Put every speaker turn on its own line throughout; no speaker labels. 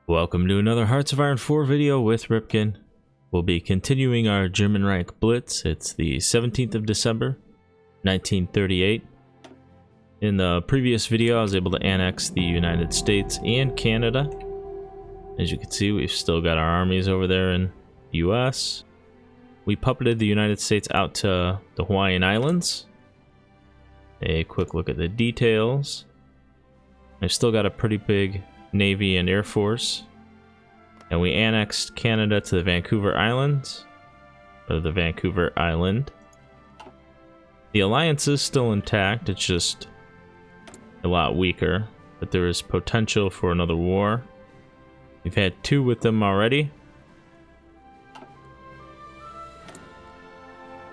Welcome to another Hearts of Iron 4 video with Ripken. We'll be continuing our German Reich Blitz. It's the 17th of December, 1938. In the previous video, I was able to annex the United States and Canada. As you can see, we've still got our armies over there in the US. We puppeted the United States out to the Hawaiian Islands. A quick look at the details. I've still got a pretty big Navy and Air Force, and we annexed Canada to the Vancouver Islands, or the Vancouver Island. The alliance is still intact, it's just a lot weaker, but there is potential for another war. We've had 2 with them already,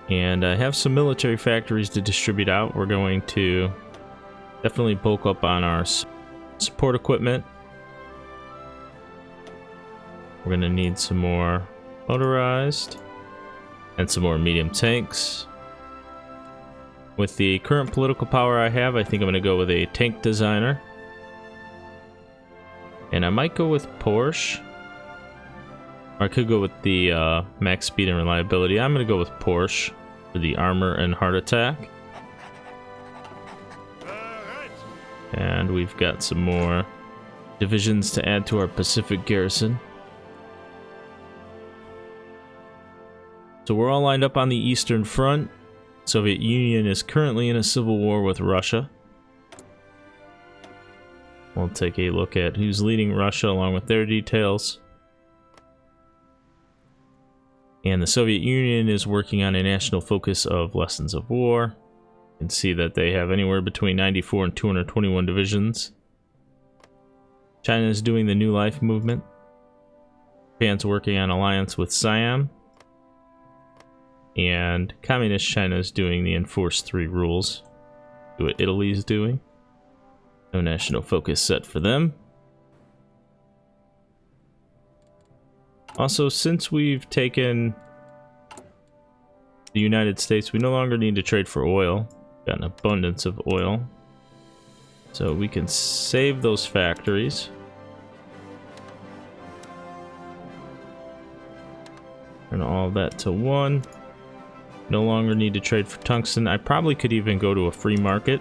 and I have some military factories to distribute out. We're going to definitely bulk up on our support equipment. We're going to need some more motorized and some more medium tanks. With the current political power I have, I think I'm going to go with a tank designer. And I might go with Porsche. Or I could go with the max speed and reliability. I'm going to go with Porsche for the armor and heart attack. And we've got some more divisions to add to our Pacific garrison. So we're all lined up on the Eastern Front. Soviet Union is currently in a civil war with Russia. We'll take a look at who's leading Russia along with their details. And the Soviet Union is working on a national focus of lessons of war. You can see that they have anywhere between 94 and 221 divisions. China is doing the New Life movement. Japan's working on alliance with Siam. And Communist China is doing the Enforce 3 rules. Do what Italy's doing. No national focus set for them. Also, since we've taken the United States, we no longer need to trade for oil. Got an abundance of oil. So we can save those factories. Turn all that to 1. No longer need to trade for tungsten. I probably could even go to a free market.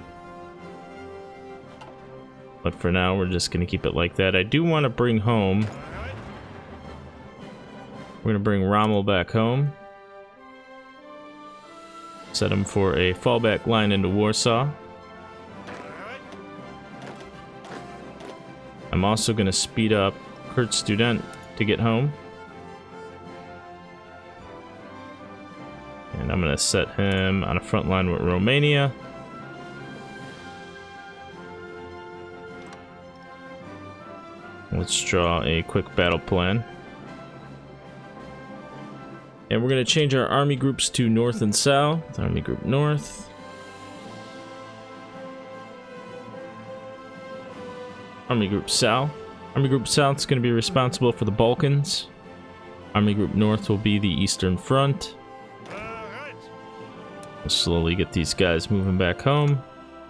But for now, we're just going to keep it like that. I do want to bring home... We're going to bring Rommel back home. Set him for a fallback line into Warsaw. I'm also going to speed up Kurt Student to get home. And I'm going to set him on a front line with Romania. Let's draw a quick battle plan. And we're going to change our army groups to North and South. Army Group North. Army Group South. Army Group South is going to be responsible for the Balkans. Army Group North will be the Eastern Front. We'll slowly get these guys moving back home.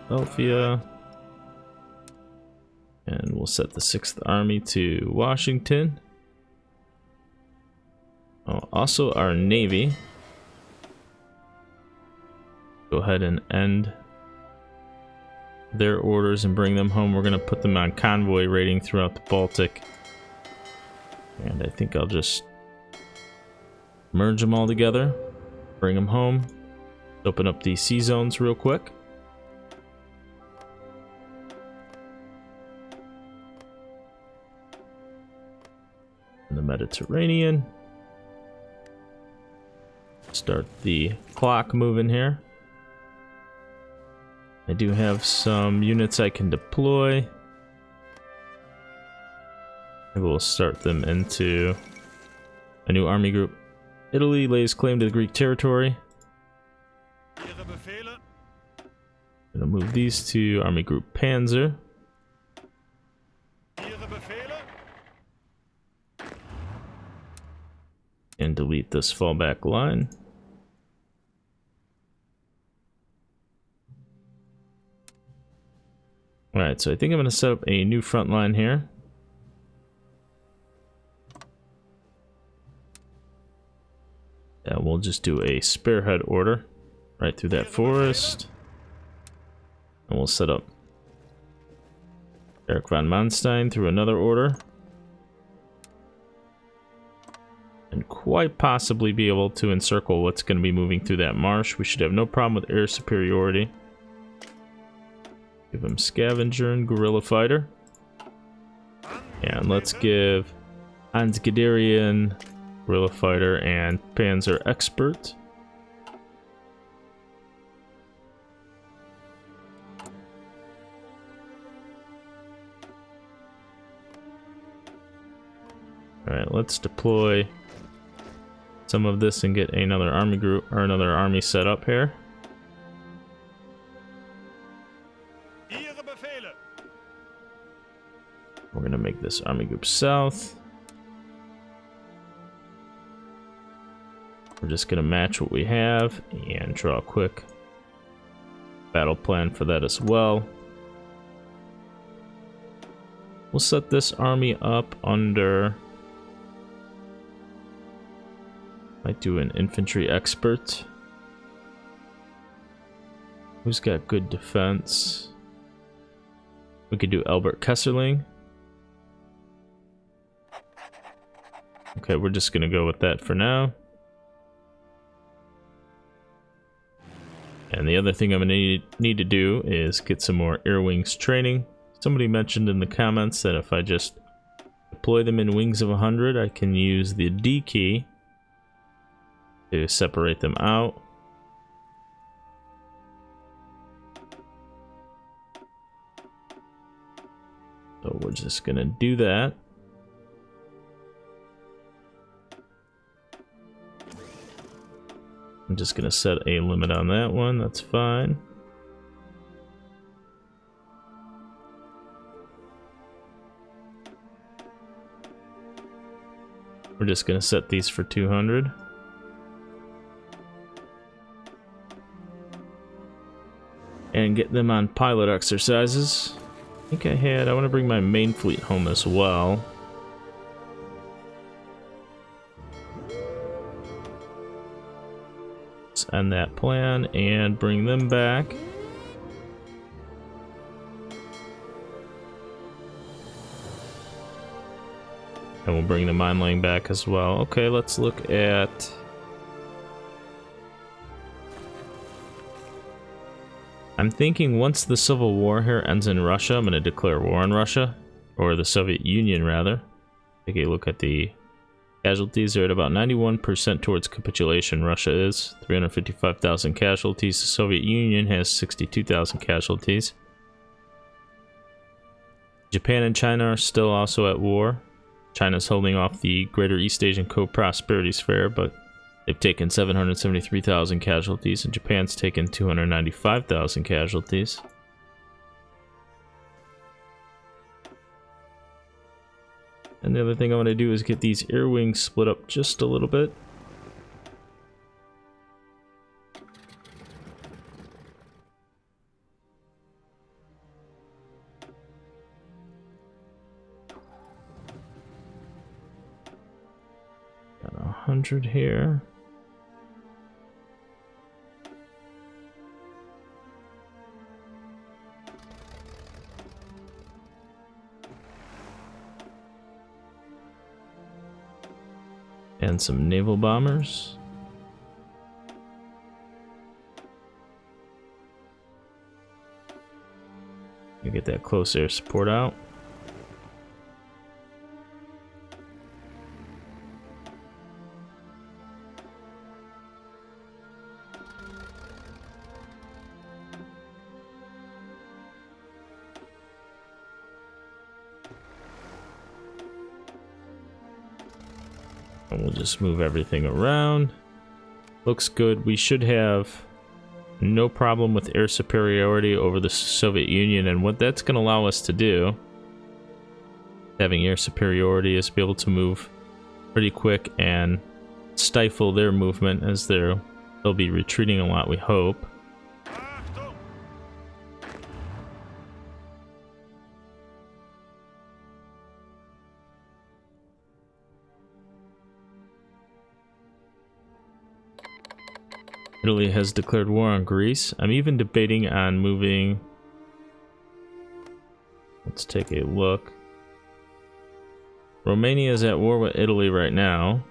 Philadelphia. And we'll set the 6th Army to Washington. Oh, also our Navy. Go ahead and end their orders and bring them home. We're going to put them on convoy raiding throughout the Baltic. And I think I'll just merge them all together. Bring them home. Open up the sea zones real quick. In the Mediterranean. Start the clock moving here. I do have some units I can deploy. And we'll start them into a new army group. Italy lays claim to the Greek territory. I'm gonna move these to Army Group Panzer. And delete this fallback line. Alright, so I think I'm going to set up a new front line here. we'll just do a spearhead order right through that forest. And we'll set up Erich von Manstein through another order. And quite possibly be able to encircle what's going to be moving through that marsh. We should have no problem with air superiority. Give him Scavenger and Guerrilla Fighter. And let's give Ansgadarian Guerrilla Fighter and Panzer Expert. Alright, let's deploy some of this and get another army group or another army set up here. We're gonna make this army group south. We're just gonna match what we have and draw a quick battle plan for that as well. We'll set this army up under... Might do an infantry expert. Who's got good defense? We could do Albert Kesserling. Okay, we're just gonna go with that for now. And the other thing I'm gonna need to do is get some more air wings training. Somebody mentioned in the comments that if I just deploy them in wings of 100, I can use the D key to separate them out. So we're just gonna do that. I'm just gonna set a limit on that one, that's fine. We're just gonna set these for 200. And get them on pilot exercises. I think I want to bring my main fleet home as well. Let's end that plan and bring them back. And we'll bring the mine laying back as well. Okay, let's look at... I'm thinking once the civil war here ends in Russia, I'm going to declare war on Russia, or the Soviet Union rather. Take a look at the casualties. They're at about 91% towards capitulation. Russia is 355,000 casualties. The Soviet Union has 62,000 casualties. Japan and China are still also at war. China's holding off the Greater East Asian Co-Prosperity Sphere, but they've taken 773,000 casualties, and Japan's taken 295,000 casualties. And the other thing I want to do is get these air wings split up just a little bit. Got 100 here. And some naval bombers. You get that close air support out. And we'll just move everything around. Looks good. We should have no problem with air superiority over the Soviet Union, and what that's going to allow us to do, having air superiority, is be able to move pretty quick and stifle their movement as they'll be retreating a lot, we hope. Italy has declared war on Greece. I'm even debating on moving. Let's take a look. Romania is at war with Italy right now.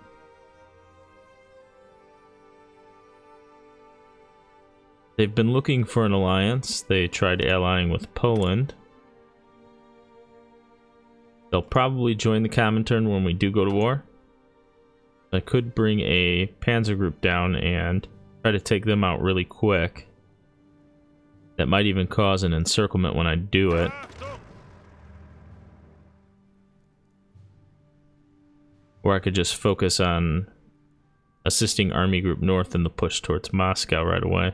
They've been looking for an alliance. They tried allying with Poland. They'll probably join the Comintern when we do go to war. I could bring a panzer group down and try to take them out really quick. That might even cause an encirclement when I do it. Or I could just focus on assisting Army Group North in the push towards Moscow right away.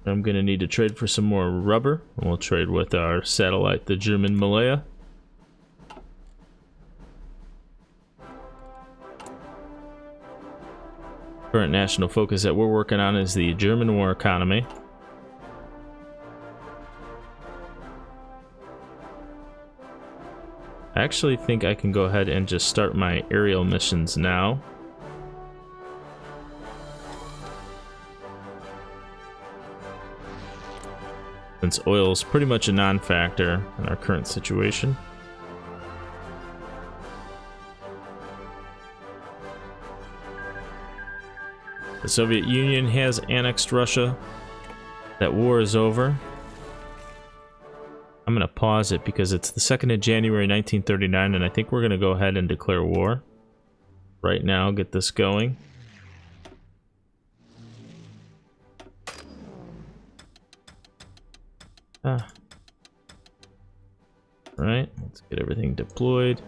I'm gonna need to trade for some more rubber. We'll trade with our satellite, the German Malaya. Current national focus that we're working on is the German war economy. I actually think I can go ahead and just start my aerial missions now. Since oil is pretty much a non-factor in our current situation. The Soviet Union has annexed Russia. That war is over. I'm going to pause it because it's the 2nd of January 1939, and I think we're going to go ahead and declare war right now, get this going. Right, let's get everything deployed.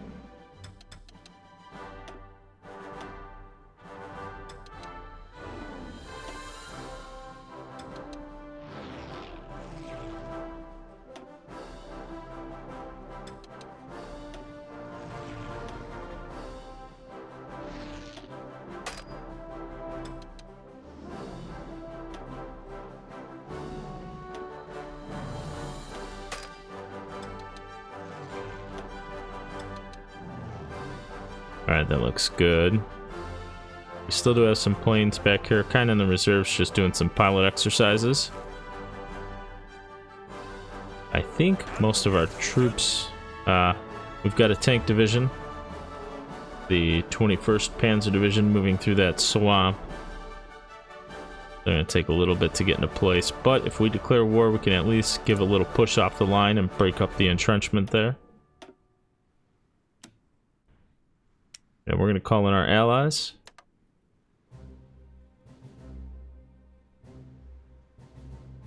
Alright, that looks good. We still do have some planes back here, kind of in the reserves, just doing some pilot exercises. I think most of our troops, we've got a tank division, the 21st Panzer Division moving through that swamp. They're going to take a little bit to get into place, but if we declare war, we can at least give a little push off the line and break up the entrenchment there. And we're going to call in our allies.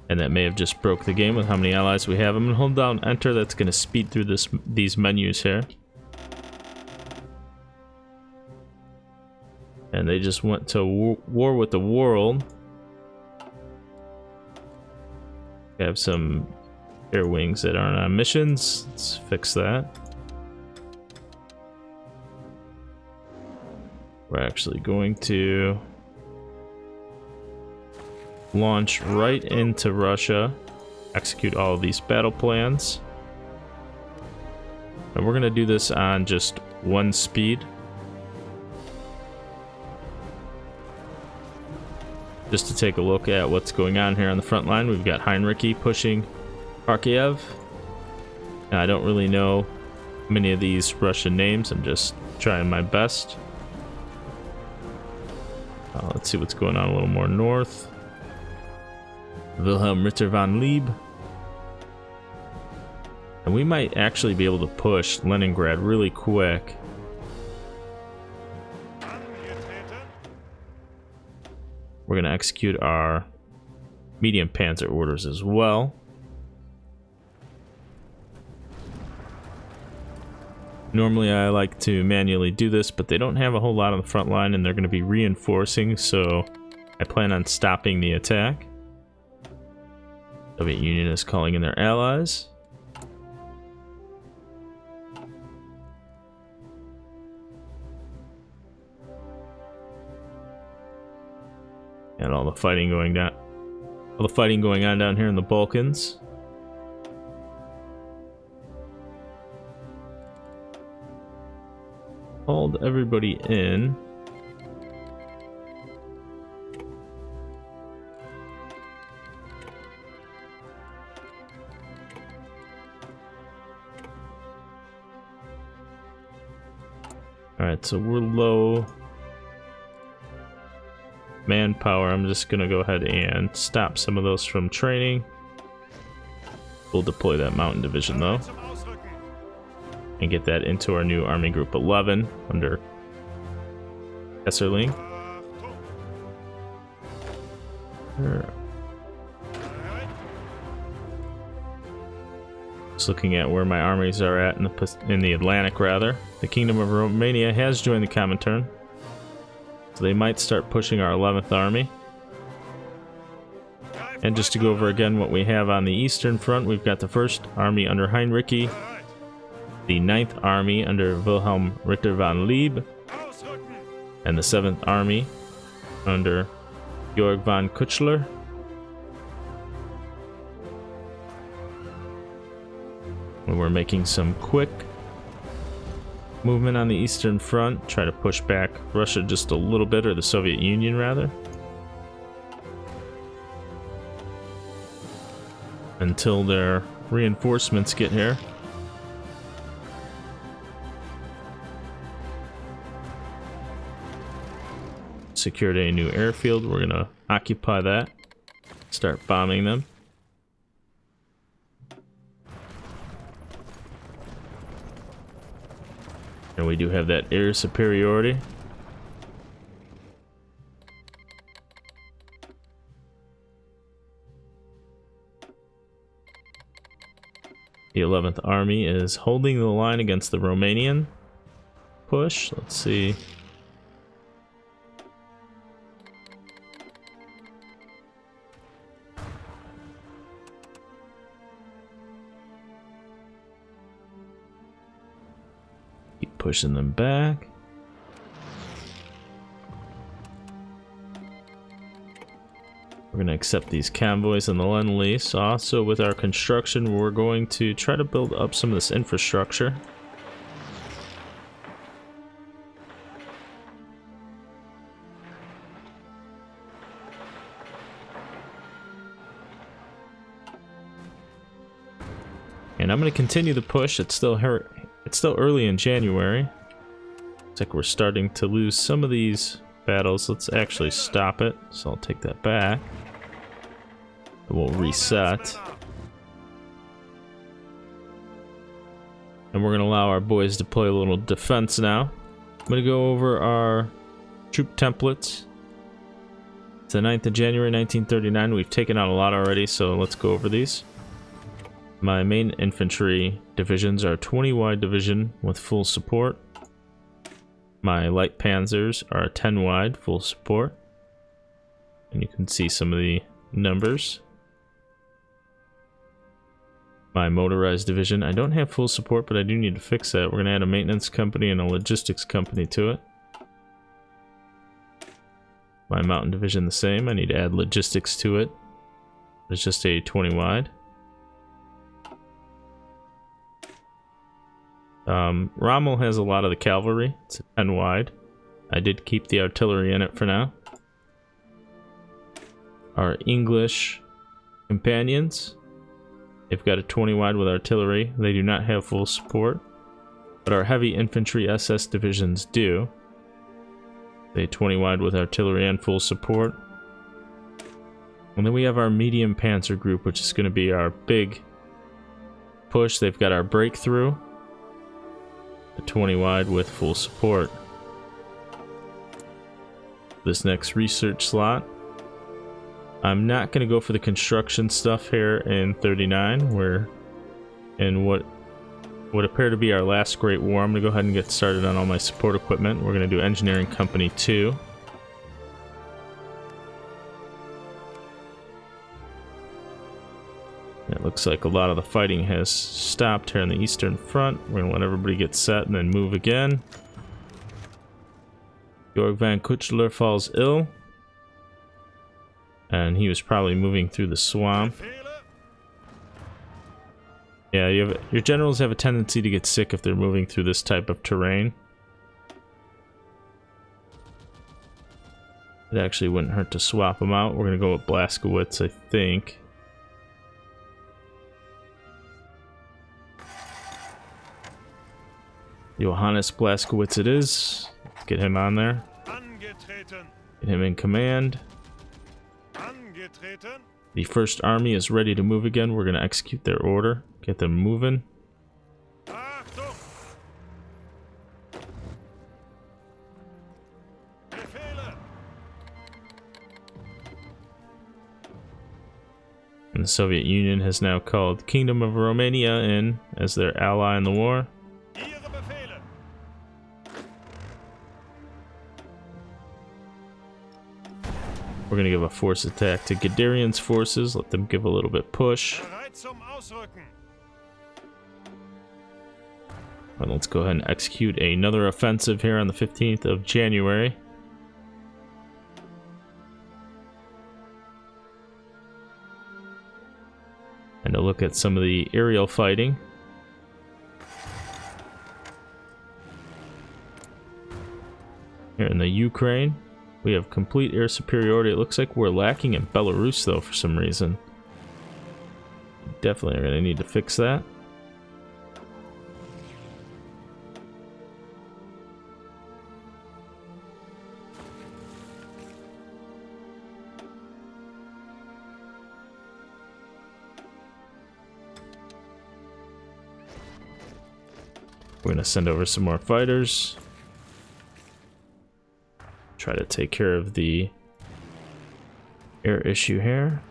And that may have just broke the game with how many allies we have. I'm going to hold down enter. That's going to speed through these menus here. And they just went to war with the world. We have some air wings that aren't on missions. Let's fix that. We're actually going to launch right into Russia, execute all of these battle plans. And we're going to do this on just one speed. Just to take a look at what's going on here on the front line, we've got Heinrich pushing Kharkiv. And I don't really know many of these Russian names, I'm just trying my best. Let's see what's going on a little more north. Wilhelm Ritter von Lieb. And we might actually be able to push Leningrad really quick. We're going to execute our medium panzer orders as well. Normally I like to manually do this, but they don't have a whole lot on the front line and they're going to be reinforcing, so I plan on stopping the attack. Soviet Union is calling in their allies. And all the fighting going on down here in the Balkans. Called everybody in. Alright, so we're low manpower. I'm just gonna go ahead and stop some of those from training. We'll deploy that mountain division though, and get that into our new Army Group 11 under Kesserling. Just looking at where my armies are at in the Atlantic, rather. The Kingdom of Romania has joined the Comintern, so they might start pushing our 11th Army. And just to go over again what we have on the Eastern Front, we've got the 1st Army under Heinrich, the 9th Army under Wilhelm Ritter von Lieb, and the 7th Army under Georg von Kuchler. And we're making some quick movement on the Eastern Front, try to push back Russia just a little bit, or the Soviet Union rather, until their reinforcements get here. Secured a new airfield. We're gonna occupy that, start bombing them. And we do have that air superiority. The 11th Army is holding the line against the Romanian push. Let's see. Keep pushing them back. We're going to accept these convoys in the Lend-Lease. Also, with our construction, we're going to try to build up some of this infrastructure. And I'm going to continue the push. It's still early in January. Looks like we're starting to lose some of these battles. Let's actually stop it. So I'll take that back. We'll reset. And we're going to allow our boys to play a little defense now. I'm going to go over our troop templates. It's the 9th of January 1939. We've taken out a lot already, so let's go over these. My main infantry divisions are 20 wide division with full support. My light panzers are 10 wide, full support. And you can see some of the numbers. My motorized division, I don't have full support, but I do need to fix that. We're going to add a maintenance company and a logistics company to it. My mountain division the same. I need to add logistics to it. It's just a 20 wide. Rommel has a lot of the cavalry. It's a 10 wide. I did keep the artillery in it for now. Our English companions, they've got a 20 wide with artillery. They do not have full support, but our heavy infantry SS divisions do. They 20 wide with artillery and full support. And then we have our medium panzer group, which is going to be our big push. They've got our breakthrough, the 20 wide with full support. This next research slot, I'm not going to go for the construction stuff here in 39. We're in what would appear to be our last Great War. I'm going to go ahead and get started on all my support equipment. We're going to do Engineering Company 2. It looks like a lot of the fighting has stopped here on the Eastern Front. We're going to let everybody get set and then move again. Georg von Kuchler falls ill, and he was probably moving through the swamp. Yeah, your generals have a tendency to get sick if they're moving through this type of terrain. It actually wouldn't hurt to swap them out. We're going to go with Blaskowitz, I think. Johannes Blaskowitz it is. Let's get him on there. Get him in command. The first army is ready to move again. We're going to execute their order. Get them moving. And the Soviet Union has now called Kingdom of Romania in as their ally in the war. We're going to give a force attack to Guderian's forces, let them give a little bit push. And let's go ahead and execute another offensive here on the 15th of January. And to look at some of the aerial fighting. Here in the Ukraine, we have complete air superiority. It looks like we're lacking in Belarus though for some reason. Definitely are going to need to fix that. We're going to send over some more fighters. Try to take care of the air issue here.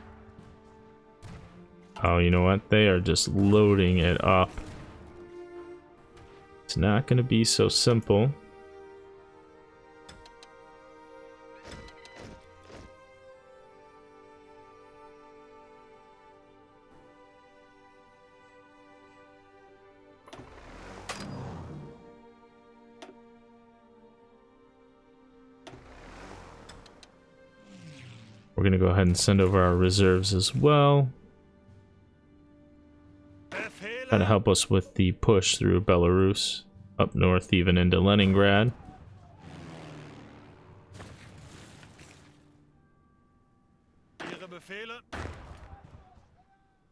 Oh, you know what? They are just loading it up. It's not going to be so simple. We're going to go ahead and send over our reserves as well. Try to help us with the push through Belarus, up north even into Leningrad.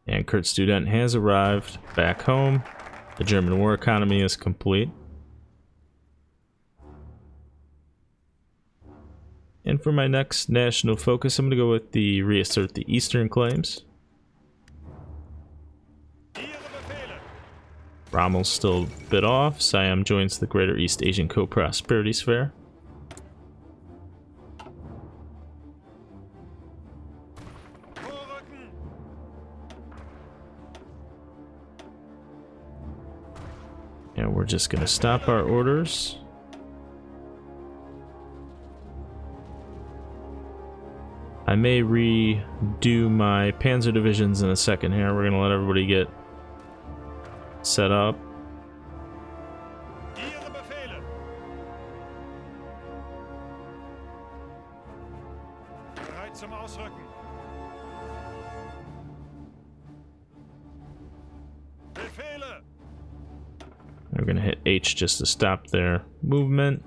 And Kurt Student has arrived back home. The German war economy is complete. And for my next national focus, I'm going to go with the reassert the eastern claims. Rommel's still a bit off. Siam joins the Greater East Asian Co-Prosperity Sphere. And we're just going to stop our orders. I may redo my panzer divisions in a second here. We're going to let everybody get set up. We're going to hit H just to stop their movement.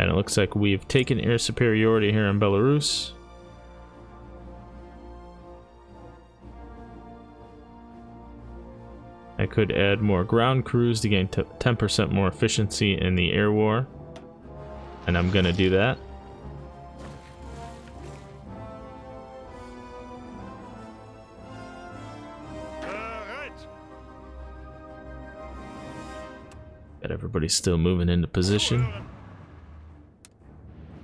And it looks like we've taken air superiority here in Belarus. I could add more ground crews to gain 10% more efficiency in the air war. And I'm gonna do that. Got everybody still moving into position.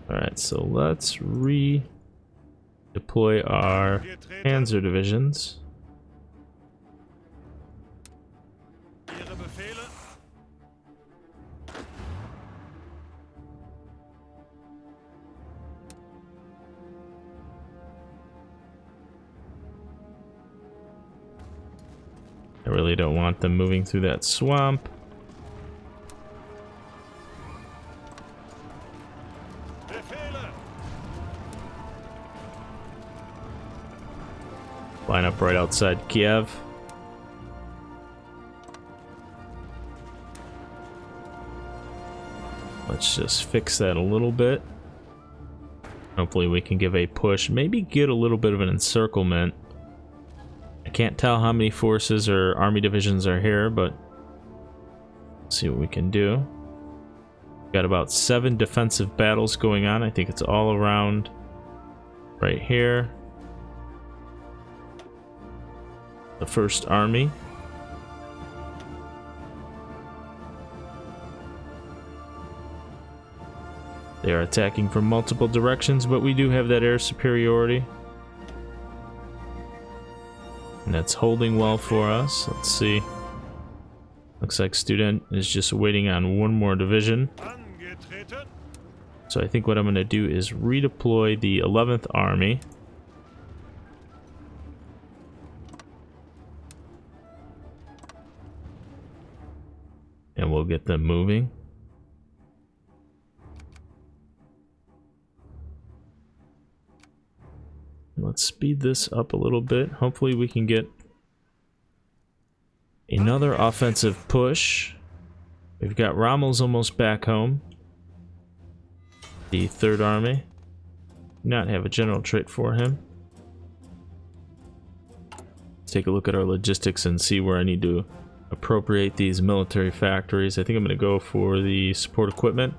Alright, so let's redeploy our panzer divisions. I really don't want them moving through that swamp. Line up right outside Kiev. Let's just fix that a little bit. Hopefully we can give a push, maybe get a little bit of an encirclement. I can't tell how many forces or army divisions are here, but let's see what we can do. Got about 7 defensive battles going on. I think it's all around right here. The first army. They are attacking from multiple directions, but we do have that air superiority. And that's holding well for us. Let's see. Looks like Student is just waiting on one more division. So I think what I'm going to do is redeploy the 11th Army. And we'll get them moving. Let's speed this up a little bit. Hopefully we can get another offensive push. We've got Rommel's almost back home. The 3rd Army. Not have a general trait for him. Let's take a look at our logistics and see where I need to appropriate these military factories. I think I'm going to go for the support equipment.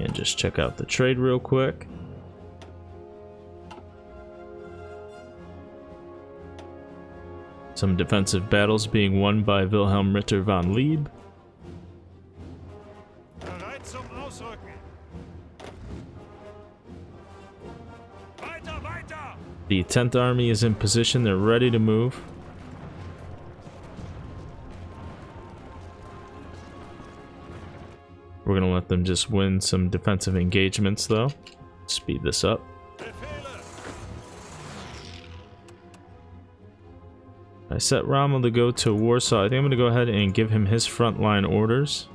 And just check out the trade real quick. Some defensive battles being won by Wilhelm Ritter von Lieb. The 10th Army is in position, they're ready to move. We're gonna let them just win some defensive engagements though. Speed this up. I set Rommel to go to Warsaw. I think I'm gonna go ahead and give him his frontline orders.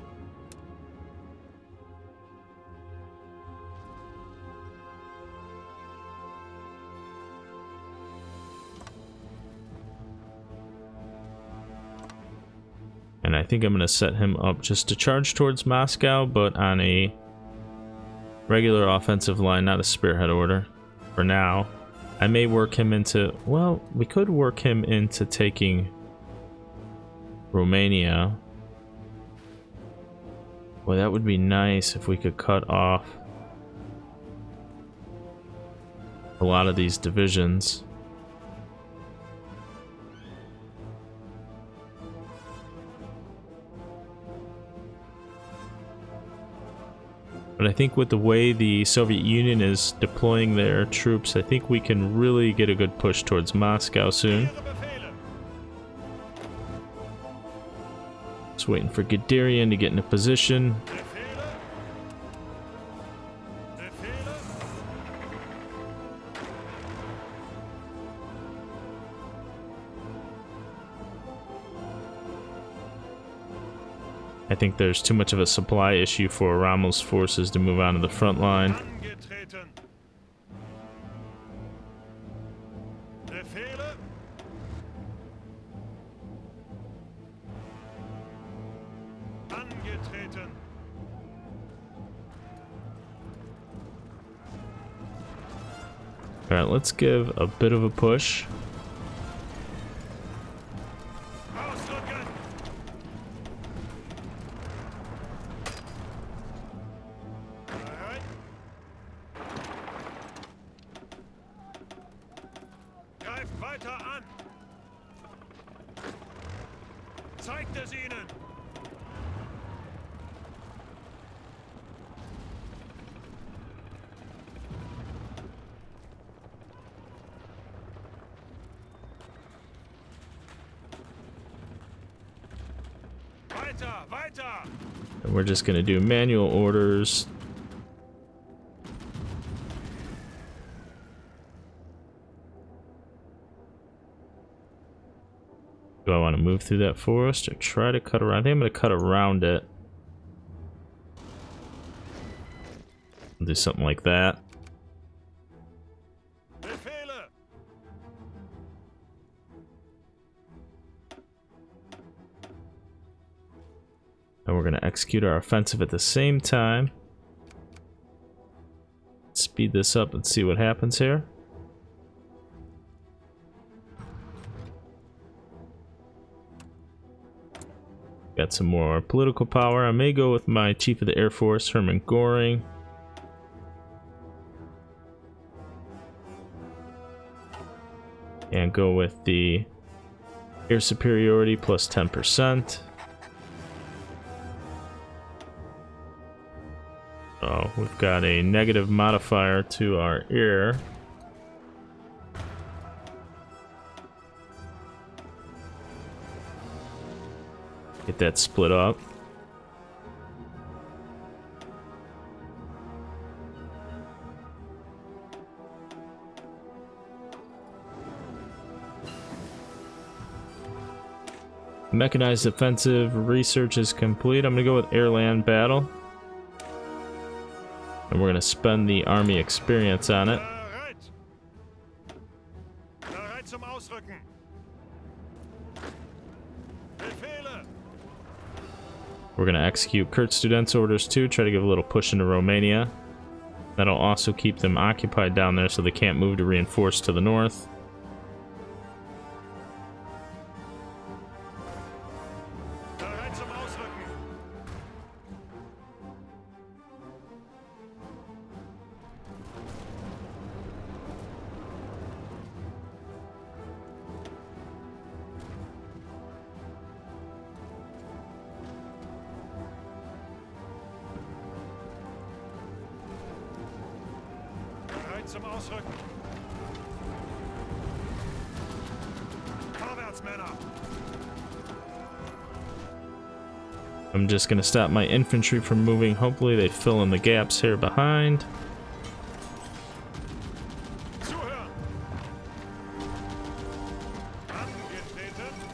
And I think I'm going to set him up just to charge towards Moscow, but on a regular offensive line, not a spearhead order for now. I may work him into, well, we could work him into taking Romania. Boy, that would be nice if we could cut off a lot of these divisions. But I think with the way the Soviet Union is deploying their troops, I think we can really get a good push towards Moscow soon. Just waiting for Guderian to get into position. I think there's too much of a supply issue for Rommel's forces to move on to the front line. Alright, let's give a bit of a push. And we're just gonna do manual orders. Do I want to move through that forest or try to cut around? I think I'm gonna cut around it. Do something like that. we're going to execute our offensive at the same time. Speed this up and see what happens here. Got some more political power. I may go with my Chief of the Air Force, Hermann Göring. And go with the air superiority plus 10%. Oh, we've got a negative modifier to our air. Get that split up. Mechanized offensive research is complete. I'm gonna go with air-land battle. And we're gonna spend the army experience on it. We're gonna execute Kurt Student's orders too, try to give a little push into Romania. That'll also keep them occupied down there so they can't move to reinforce to the north.
Zum Ausrücken. Vorwärts, Männer.
I'm just gonna stop my infantry from moving. Hopefully they fill in the gaps here behind.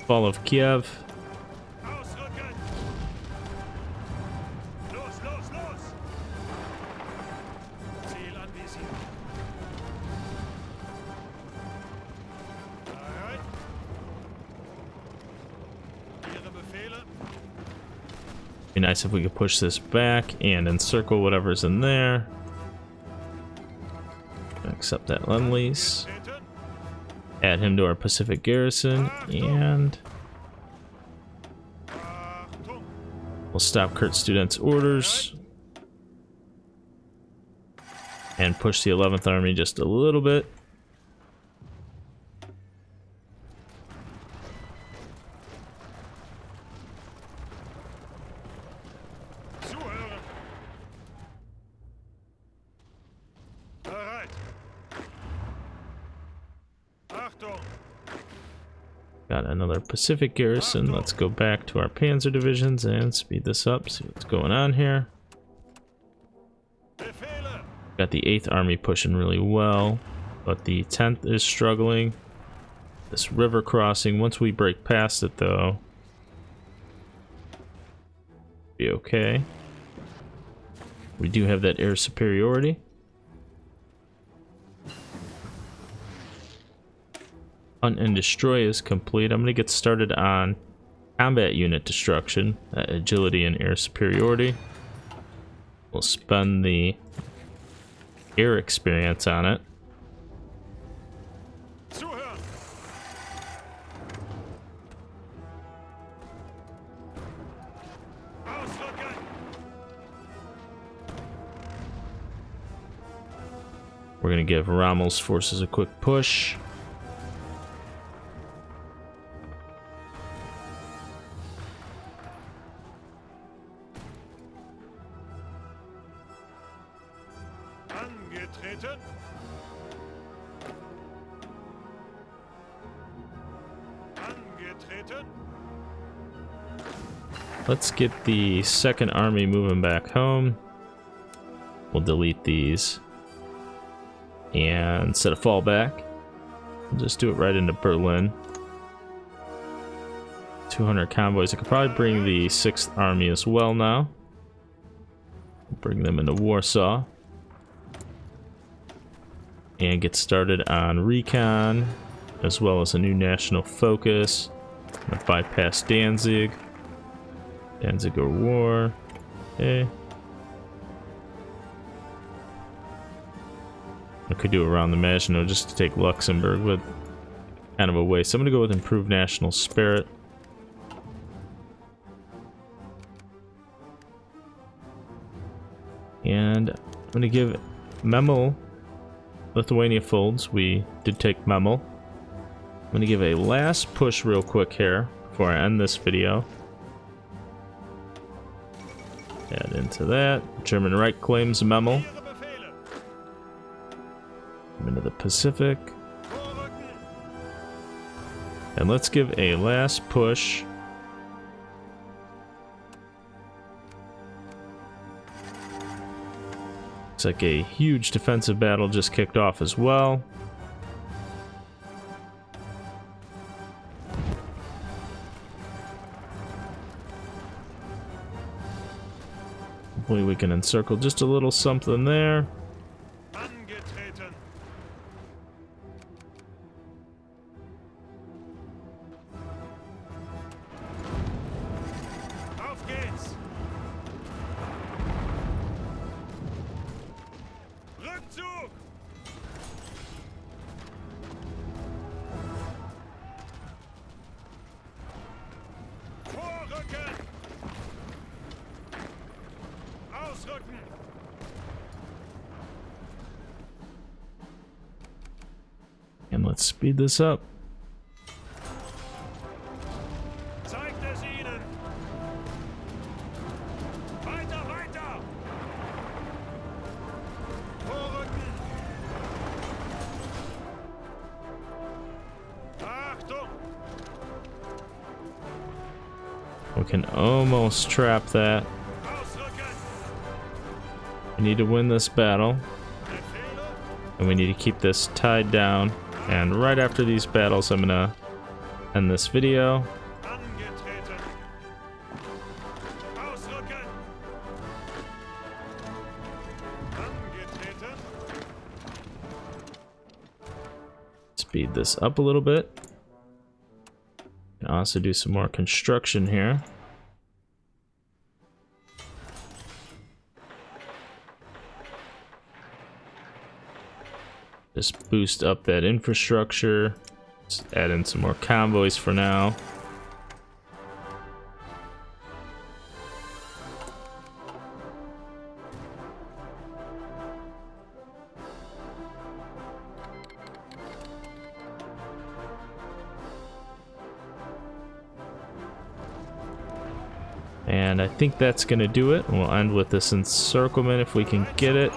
Fall of Kiev. Be nice if we could push this back and encircle whatever's in there. Accept that Lend-Lease. Add him to our Pacific garrison, and we'll stop Kurt Student's orders and push the 11th Army just a little bit. Got another Pacific garrison. Let's go back to our panzer divisions and speed this up, see what's going on here. Got the 8th Army pushing really well, but the 10th is struggling. This river crossing, once we break past it though, be okay. We do have that air superiority. Hunt and destroy is complete. I'm going to get started on combat unit destruction, agility and air superiority. We'll spend the air experience on it. We're going to give Rommel's forces a quick push. Let's get the 2nd Army moving back home. We'll delete these and set a fallback. We'll just do it right into Berlin. 200 convoys. I could probably bring the 6th Army as well now. Bring them into Warsaw. And get started on recon, as well as a new national focus. I'm gonna bypass Danzig. Danziger War. Okay. I could do around the Maginot just to take Luxembourg, but kind of a waste. So I'm going to go with improved national spirit. And I'm going to give Memel Lithuania folds. We did take Memel. I'm going to give a last push real quick here before I end this video. Add into that. German Reich claims Memel. Into the Pacific. And let's give a last push. Looks like a huge defensive battle just kicked off as well. Hopefully we can encircle just a little something there. And let's speed this up.
Zeigt es ihnen. Weiter, weiter. Vorrücken. Achtung.
We can almost trap that.
Ausrücken.
We need to win this battle. And we need to keep this tied down. And right after these battles, I'm gonna end this video.
Angetreten. Ausrücken. Angetreten.
Speed this up a little bit. Can also do some more construction here. Just boost up that infrastructure. Just add in some more convoys for now. And I think that's gonna do it. We'll end with this encirclement if we can get it.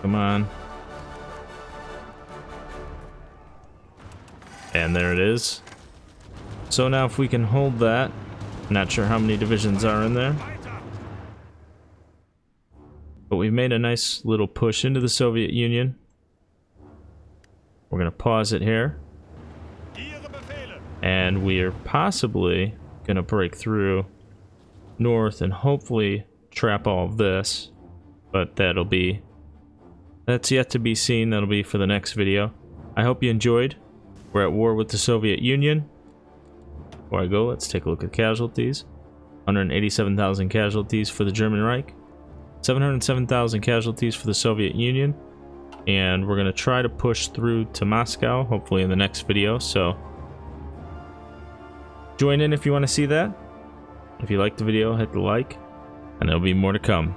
Come on. And there it is. So now if we can hold that, not sure how many divisions are in there, but we've made a nice little push into the Soviet Union. We're gonna pause it here. And we are possibly gonna break through north and hopefully trap all of this, but that's yet to be seen. That'll be for the next video. I hope you enjoyed. We're at war with the Soviet Union. Before I go, let's take a look at casualties. 187,000 casualties for the German Reich. 707,000 casualties for the Soviet Union. And we're going to try to push through to Moscow, hopefully in the next video. So join in if you want to see that. If you liked the video, hit the like, and there'll be more to come.